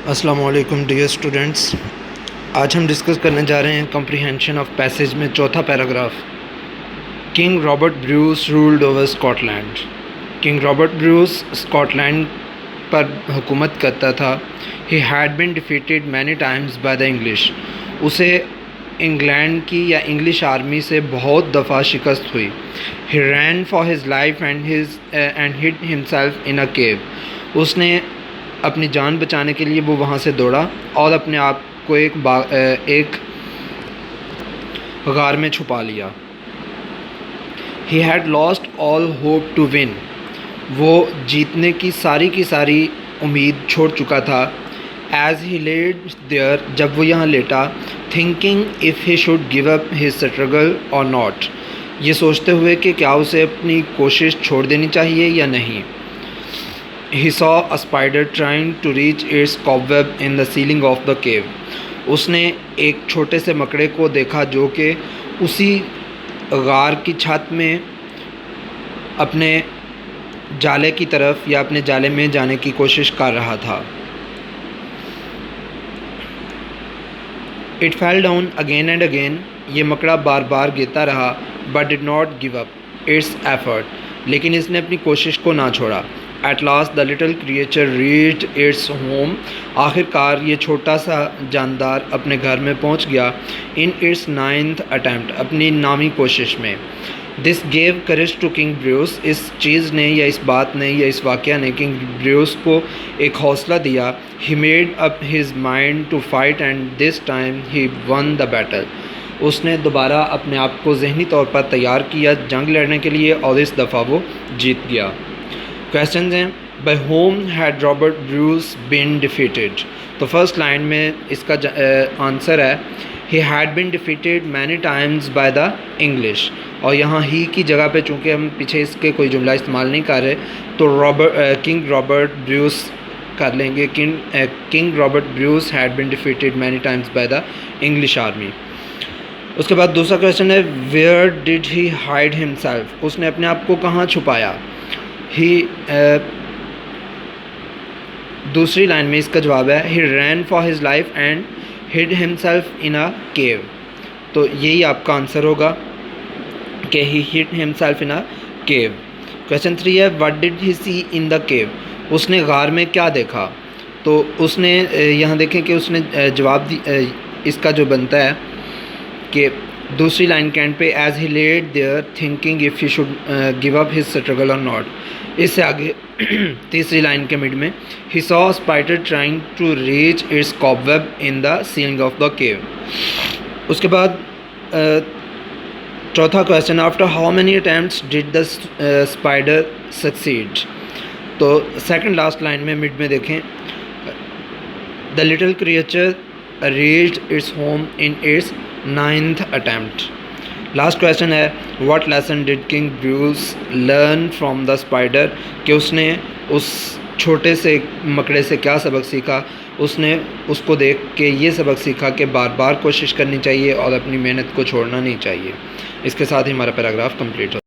السلام علیکم dear students, آج ہم ڈسکس کرنے جا رہے ہیں کمپریہنشن آف پیسیج میں چوتھا paragraph. King Robert Bruce ruled over Scotland. King Robert Bruce Scotland پر حکومت کرتا تھا۔ He had been defeated many times by the English. اسے انگلینڈ کی یا انگلش آرمی سے بہت دفعہ شکست ہوئی۔ He ran for his life and hid himself in a cave. اس نے اپنی جان بچانے کے لیے وہ وہاں سے دوڑا اور اپنے آپ کو ایک غار میں چھپا لیا۔ He had lost all hope to win. وہ جیتنے کی ساری امید چھوڑ چکا تھا۔ ایز ہی لیڈ دیئر، جب وہ یہاں لیٹا، thinking of he should give up his struggle اور ناٹ، یہ سوچتے ہوئے کہ کیا اسے اپنی کوشش چھوڑ دینی چاہیے یا نہیں۔ He saw a spider trying to reach its cobweb in the ceiling of the cave۔ اس نے ایک چھوٹے سے مکڑے کو دیکھا جو کہ اسی غار کی چھت میں اپنے جالے کی طرف یا اپنے جالے میں جانے کی کوشش کر رہا تھا۔ It fell down again and again۔ یہ مکڑا بار بار گرتا رہا۔ But did not give up its effort۔ لیکن اس نے اپنی کوشش کو نہ چھوڑا۔ At last the little creature reached its home۔ آخر کار یہ چھوٹا سا جاندار اپنے گھر میں پہنچ گیا۔ In its 9th attempt، اپنی نامی کوشش میں۔ This gave courage to King Bruce۔ اس چیز نے یا اس بات نے یا اس واقعہ نے King Bruce کو ایک حوصلہ دیا۔ He made up his mind to fight and this time he won the battle۔ اس نے دوبارہ اپنے آپ کو ذہنی طور پر تیار کیا جنگ لڑنے کے لیے اور اس دفعہ وہ جیت گیا۔ کویشچنز ہیں، by whom had Robert Bruce been defeated? تو فرسٹ لائن میں اس کا آنسر ہے he had been defeated many times by the English, اور یہاں ہی کی جگہ پہ چونکہ ہم پیچھے اس کے کوئی جملہ استعمال نہیں کر رہے تو کنگ رابرٹ بریوس کر لیں گے۔ King Robert Bruce had been defeated many times by the English army. اس کے بعد دوسرا کویشچن ہے where did he hide himself? اس نے اپنے آپ کو کہاں چھپایا؟ دوسری لائن میں اس کا جواب ہے he ran for his life and hid himself in a cave. تو یہی آپ کا آنسر ہوگا کہ ہی ہڈ himself in a Q. Question 3 ہے what ڈڈ he C in the cave? اس نے غار میں کیا دیکھا؟ تو اس نے یہاں دیکھیں کہ اس نے جواب اس کا جو بنتا ہے کہ دوسری لائن کے اینڈ پہ as he lied there thinking of he should give up his struggle اور ناٹ۔ اس سے آگے تیسری لائن کے مڈ میں he saw spider trying to reach its cobweb in the ceiling of the cave. اس کے بعد چوتھا question after how many attempts did the spider succeed? تو سیکنڈ لاسٹ لائن میں مڈ میں دیکھیں the little creature reached its home in it's 9th attempt۔ Last question ہے what lesson did king Bruce learn from the spider? کہ اس نے اس چھوٹے سے مکڑے سے کیا سبق سیکھا؟ اس نے اس کو دیکھ کے یہ سبق سیکھا کہ بار بار کوشش کرنی چاہیے اور اپنی محنت کو چھوڑنا نہیں چاہیے۔ اس کے ساتھ ہی ہمارا پیراگراف کمپلیٹ ہو